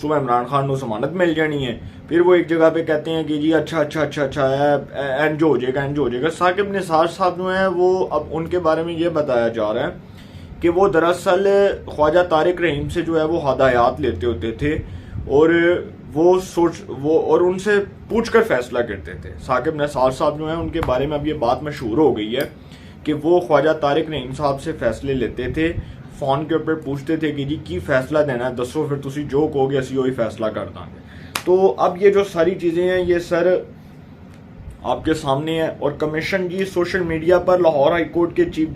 صبح عمران خان کو ضمانت مل جانی ہے، پھر وہ ایک جگہ پہ کہتے ہیں کہ جی اچھا اینج ہو جائے گا. ثاقب نثار صاحب جو ہیں وہ اب ان کے بارے میں یہ بتایا جا رہا ہے کہ وہ دراصل خواجہ طارق رحیم سے جو ہے وہ ہدایات لیتے ہوتے تھے اور اور ان سے پوچھ کر فیصلہ کرتے تھے. ثاقب نثار صاحب جو ہیں ان کے بارے میں اب یہ بات مشہور ہو گئی ہے کہ وہ خواجہ طارق رحیم صاحب سے فیصلے لیتے تھے، فون کے اوپر پوچھتے تھے کہ جی کی فیصلہ دینا ہے دسو، پھر تسی جو کہو گے اسی وہی فیصلہ کر دیں گے. تو اب یہ جو ساری چیزیں ہیں یہ سر آپ کے سامنے ہے. اور کمیشن جی سوشل میڈیا پر لاہور ہائی کورٹ کے چیف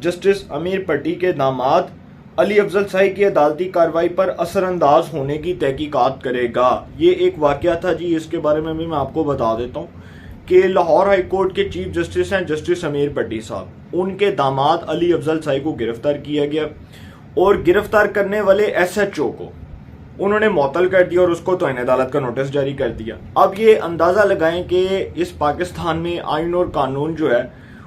جسٹس امیر پٹی کے داماد علی افضل سائی کی عدالتی کارروائی پر اثر انداز ہونے کی تحقیقات کرے گا. یہ ایک واقعہ تھا جی، اس کے بارے میں بھی میں آپ کو بتا دیتا ہوں کہ لاہور ہائی کورٹ کے چیف جسٹس ہیں جسٹس امیر پٹی صاحب، ان کے داماد علی افضل سائی کو گرفتار کیا گیا اور گرفتار کرنے والے ایس ایچ او کو انہوں نے معطل کر دیا اور اس کو توہین عدالت کا نوٹس جاری کر دیا. اب یہ اندازہ لگائیں کہ اس پاکستان میں آئین اور قانون جو ہے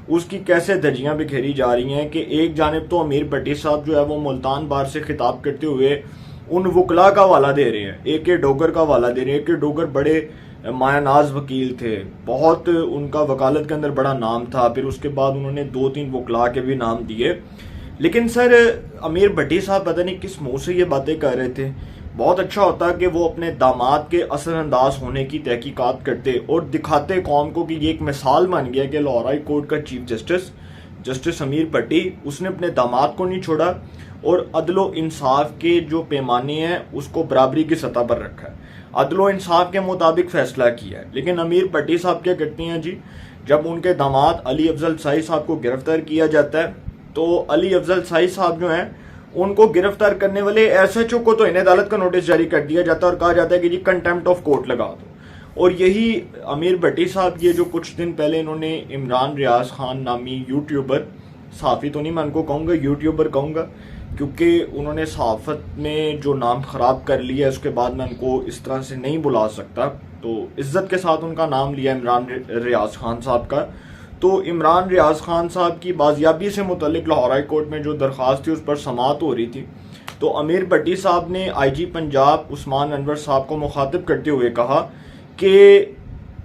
اس کی کیسے دھجیاں بکھیری جا رہی ہیں کہ ایک جانب تو امیر بٹی صاحب جو ہے وہ ملتان بار سے خطاب کرتے ہوئے ان وکلاء کا حوالہ دے رہے ہیں، اے کے ڈوگر کا حوالہ دے رہے ہیں. اے کے ڈوگر بڑے مایہ ناز وکیل تھے، بہت ان کا وکالت کے اندر بڑا نام تھا، پھر اس کے بعد انہوں نے 2-3 وکلاء کے بھی نام دیے. لیکن سر امیر بٹی صاحب پتہ نہیں کس منہ سے یہ باتیں کر رہے تھے. بہت اچھا ہوتا کہ وہ اپنے داماد کے اثر انداز ہونے کی تحقیقات کرتے اور دکھاتے قوم کو کہ یہ ایک مثال بن گیا کہ لاہور ہائی کورٹ کا چیف جسٹس امیر بٹی اس نے اپنے داماد کو نہیں چھوڑا اور عدل و انصاف کے جو پیمانے ہیں اس کو برابری کی سطح پر رکھا ہے، عدل و انصاف کے مطابق فیصلہ کیا ہے. لیکن امیر بٹی صاحب کیا کرتے ہیں جی، جب ان کے داماد علی افضل سائی صاحب کو گرفتار کیا جاتا ہے تو علی افضل سائی صاحب جو ہیں ان کو گرفتار کرنے والے ایس ایچ او کو تو عدالت کا نوٹس جاری کر دیا جاتا ہے اور کہا جاتا ہے کہ جی کنٹیمپٹ آف کورٹ لگا دو. اور یہی امیر بٹی صاحب یہ جو کچھ دن پہلے انہوں نے عمران ریاض خان نامی یوٹیوبر، صحافی تو نہیں میں ان کو کہوں گا، یوٹیوبر کہوں گا کیونکہ انہوں نے صحافت میں جو نام خراب کر لیا اس کے بعد میں ان کو اس طرح سے نہیں بلا سکتا، تو عزت کے ساتھ ان کا نام لیا عمران ریاض خان صاحب کا. تو عمران ریاض خان صاحب کی بازیابی سے متعلق لاہور ہائی کورٹ میں جو درخواست تھی اس پر سماعت ہو رہی تھی، تو امیر بٹی صاحب نے آئی جی پنجاب عثمان انور صاحب کو مخاطب کرتے ہوئے کہا کہ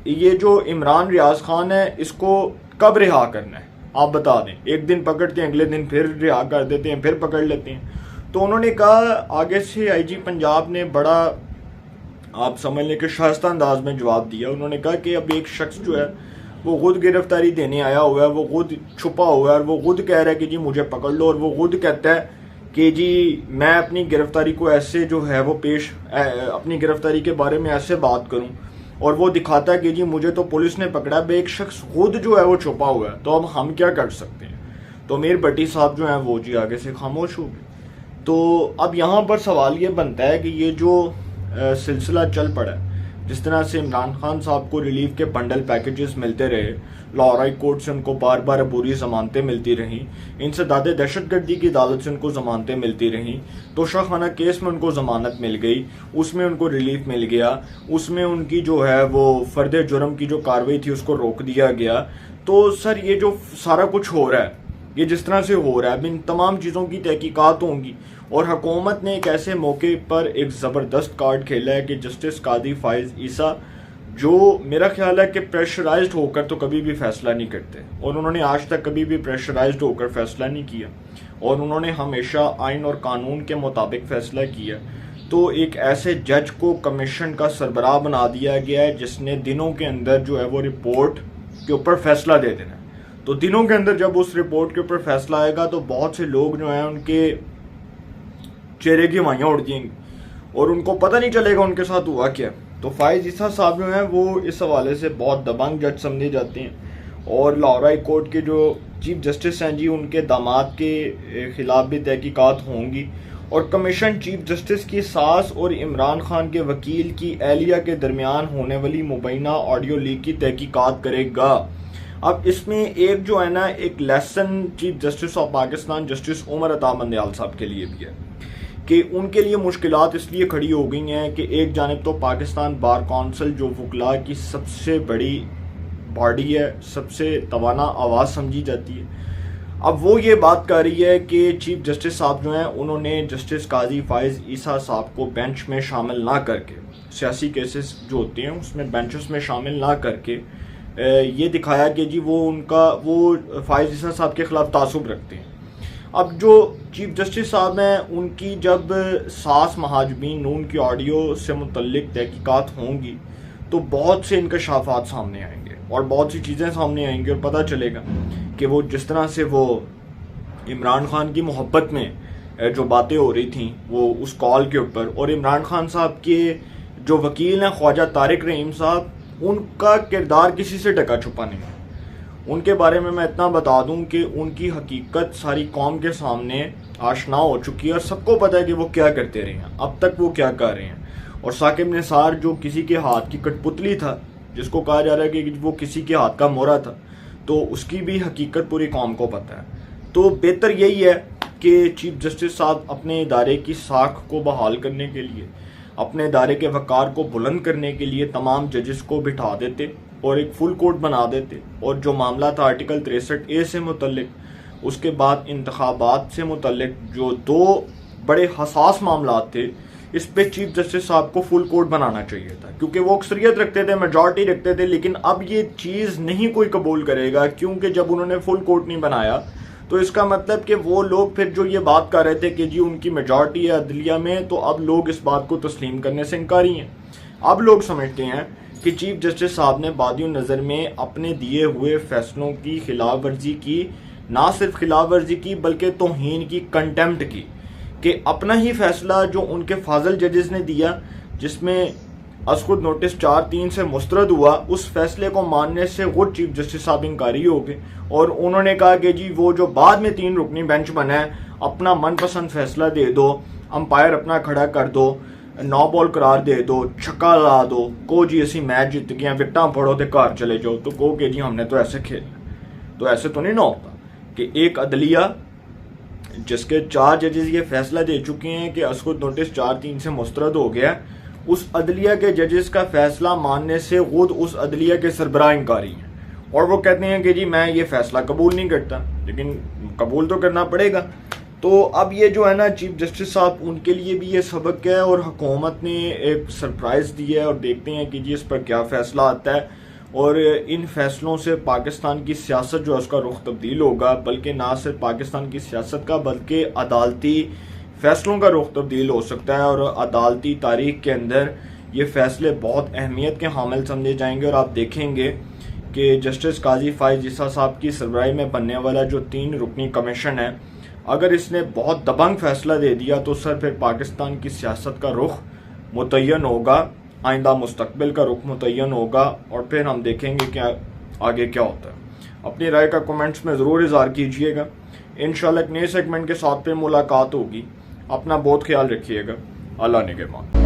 یہ جو عمران ریاض خان ہے اس کو کب رہا کرنا ہے آپ بتا دیں. ایک دن پکڑتے ہیں، اگلے دن پھر رہا کر دیتے ہیں، پھر پکڑ لیتے ہیں. تو انہوں نے کہا آگے سے آئی جی پنجاب نے بڑا آپ سمجھ لیں کہ شائستہ انداز میں جواب دیا. انہوں نے کہا کہ اب ایک شخص جو ہے وہ خود گرفتاری دینے آیا ہوا ہے، وہ خود چھپا ہوا ہے اور وہ خود کہہ رہا ہے کہ جی مجھے پکڑ لو، اور وہ خود کہتا ہے کہ جی میں اپنی گرفتاری کو ایسے جو ہے وہ اپنی گرفتاری کے بارے میں ایسے بات کروں، اور وہ دکھاتا ہے کہ جی مجھے تو پولیس نے پکڑا. بے ایک شخص خود جو ہے وہ چھپا ہوا ہے، تو اب ہم کیا کر سکتے ہیں. تو امیر بٹی صاحب جو ہیں وہ جی آگے سے خاموش ہو گئے. تو اب یہاں پر سوال یہ بنتا ہے کہ یہ جو سلسلہ چل پڑا ہے، جس طرح سے عمران خان صاحب کو ریلیف کے بنڈل پیکیجز ملتے رہے، لاہور ہائی کورٹ سے ان کو بار بار عبوری ضمانتیں ملتی رہیں، انسداد دہشت گردی کی عدالت سے ان کو ضمانتیں ملتی رہیں، تو شاہخانہ کیس میں ان کو ضمانت مل گئی، اس میں ان کو ریلیف مل گیا، اس میں ان کی جو ہے وہ فرد جرم کی جو کارروائی تھی اس کو روک دیا گیا. تو سر یہ جو سارا کچھ ہو رہا ہے، یہ جس طرح سے ہو رہا ہے، اب ان تمام چیزوں کی تحقیقات ہوں گی. اور حکومت نے ایک ایسے موقع پر ایک زبردست کارڈ کھیلا ہے کہ جسٹس قاضی فائز عیسیٰ جو میرا خیال ہے کہ پریشرائزڈ ہو کر تو کبھی بھی فیصلہ نہیں کرتے، اور انہوں نے آج تک کبھی بھی پریشرائزڈ ہو کر فیصلہ نہیں کیا، اور انہوں نے ہمیشہ آئین اور قانون کے مطابق فیصلہ کیا. تو ایک ایسے جج کو کمیشن کا سربراہ بنا دیا گیا ہے جس نے دنوں کے اندر جو ہے وہ رپورٹ کے اوپر فیصلہ دے دینا ہے. تو دنوں کے اندر جب اس رپورٹ کے اوپر فیصلہ آئے گا تو بہت سے لوگ جو ہیں ان کے چہرے کی مائیاں اڑ جائیں گی اور ان کو پتہ نہیں چلے گا ان کے ساتھ ہوا کیا. تو فائز عیسیٰ صاحب جو ہیں وہ اس حوالے سے بہت دبنگ جج سمجھے جاتے ہیں، اور لاہور ہائی کورٹ کے جو چیف جسٹس ہیں جی ان کے داماد کے خلاف بھی تحقیقات ہوں گی، اور کمیشن چیف جسٹس کی ساس اور عمران خان کے وکیل کی اہلیہ کے درمیان ہونے والی مبینہ آڈیو لیک کی تحقیقات کرے گا. اب اس میں ایک جو ہے نا ایک lesson chief justice of Pakistan justice Umar Ata Bandial صاحب کے لیے بھی ہے کہ ان کے لیے مشکلات اس لیے کھڑی ہو گئی ہیں کہ ایک جانب تو پاکستان بار کونسل جو وکلاء کی سب سے بڑی باڈی ہے، سب سے توانا آواز سمجھی جاتی ہے، اب وہ یہ بات کر رہی ہے کہ چیف جسٹس صاحب جو ہیں انہوں نے جسٹس قاضی فائز عیسیٰ صاحب کو بینچ میں شامل نہ کر کے، سیاسی کیسز جو ہوتے ہیں اس میں بینچز میں شامل نہ کر کے یہ دکھایا کہ جی وہ فائز عیسیٰ صاحب کے خلاف تعصب رکھتے ہیں۔ اب جو چیف جسٹس صاحب ہیں ان کی جب ساس مہاجبین نون کی آڈیو سے متعلق تحقیقات ہوں گی تو بہت سے انکشافات سامنے آئیں گے اور بہت سی چیزیں سامنے آئیں گی، اور پتہ چلے گا کہ وہ جس طرح سے وہ عمران خان کی محبت میں جو باتیں ہو رہی تھیں وہ اس کال کے اوپر، اور عمران خان صاحب کے جو وکیل ہیں خواجہ طارق رحیم صاحب، ان کا کردار کسی سے ڈکا چھپا نہیں ہے۔ ان کے بارے میں اتنا بتا دوں کہ ان کی حقیقت ساری قوم کے سامنے آشنا ہو چکی ہے اور سب کو پتہ ہے کہ وہ کیا کرتے رہے ہیں، اب تک وہ کیا کر رہے ہیں۔ اور ثاقب نثار جو کسی کے ہاتھ کی کٹ پتلی تھا، جس کو کہا جا رہا ہے کہ وہ کسی کے ہاتھ کا مورا تھا، تو اس کی بھی حقیقت پوری قوم کو پتہ ہے۔ تو بہتر یہی ہے کہ چیف جسٹس صاحب اپنے ادارے کی ساکھ کو بحال کرنے کے لیے، اپنے ادارے کے وقار کو بلند کرنے کے لیے تمام ججز کو بٹھا دیتے اور ایک فل کورٹ بنا دیتے، اور جو معاملہ تھا آرٹیکل 63A سے متعلق، اس کے بعد انتخابات سے متعلق جو دو بڑے حساس معاملات تھے، اس پہ چیف جسٹس صاحب کو فل کورٹ بنانا چاہیے تھا، کیونکہ وہ اکثریت رکھتے تھے، میجورٹی رکھتے تھے۔ لیکن اب یہ چیز نہیں کوئی قبول کرے گا، کیونکہ جب انہوں نے فل کورٹ نہیں بنایا تو اس کا مطلب کہ وہ لوگ پھر جو یہ بات کر رہے تھے کہ جی ان کی میجورٹی ہے عدلیہ میں، تو اب لوگ اس بات کو تسلیم کرنے سے انکاری ہیں۔ اب لوگ سمجھتے ہیں کہ چیف جسٹس صاحب نے بادی النظر میں اپنے دیے ہوئے فیصلوں کی خلاف ورزی کی، نہ صرف خلاف ورزی کی بلکہ توہین کی، کنٹیمپٹ کی، کہ اپنا ہی فیصلہ جو ان کے فاضل ججز نے دیا، جس میں از خود نوٹس 4-3 سے مسترد ہوا، اس فیصلے کو ماننے سے خود چیف جسٹس صاحب انکاری ہو گئے، اور انہوں نے کہا کہ جی وہ جو بعد میں 3 رکنی بینچ بنا ہے، اپنا من پسند فیصلہ دے دو، امپائر اپنا کھڑا کر دو، 9 بال قرار دے دو، چھکا لا دو، کو جی اسی میچ جیت گیا، وکٹاں پڑھو تے گھر چلے جاؤ، تو کہو کہ جی ہم نے تو ایسے کھیلنا۔ تو ایسے تو نہیں نہ ہوتا کہ ایک عدلیہ جس کے 4 ججز یہ فیصلہ دے چکے ہیں کہ از خود نوٹس 4-3 سے مسترد ہو گیا، اس عدلیہ کے ججز کا فیصلہ ماننے سے خود اس عدلیہ کے سربراہ انکاری ہیں، اور وہ کہتے ہیں کہ جی میں یہ فیصلہ قبول نہیں کرتا، لیکن قبول تو کرنا پڑے گا۔ تو اب یہ جو ہے نا چیف جسٹس صاحب، ان کے لیے بھی یہ سبق ہے، اور حکومت نے ایک سرپرائز دی ہے، اور دیکھتے ہیں کہ جی اس پر کیا فیصلہ آتا ہے، اور ان فیصلوں سے پاکستان کی سیاست جو ہے اس کا رخ تبدیل ہوگا، بلکہ نہ صرف پاکستان کی سیاست کا بلکہ عدالتی فیصلوں کا رخ تبدیل ہو سکتا ہے، اور عدالتی تاریخ کے اندر یہ فیصلے بہت اہمیت کے حامل سمجھے جائیں گے۔ اور آپ دیکھیں گے کہ جسٹس قاضی فائز عیسیٰ صاحب کی سربراہی میں بننے والا جو 3 رکنی کمیشن ہے، اگر اس نے بہت دبنگ فیصلہ دے دیا تو سر پھر پاکستان کی سیاست کا رخ متعین ہوگا، آئندہ مستقبل کا رخ متعین ہوگا، اور پھر ہم دیکھیں گے کہ آگے کیا ہوتا ہے۔ اپنی رائے کا کمنٹس میں ضرور اظہار کیجئے گا۔ انشاءاللہ ایک نئے سیگمنٹ کے ساتھ پہ ملاقات ہوگی۔ اپنا بہت خیال رکھیے گا۔ اللہ نگہبان۔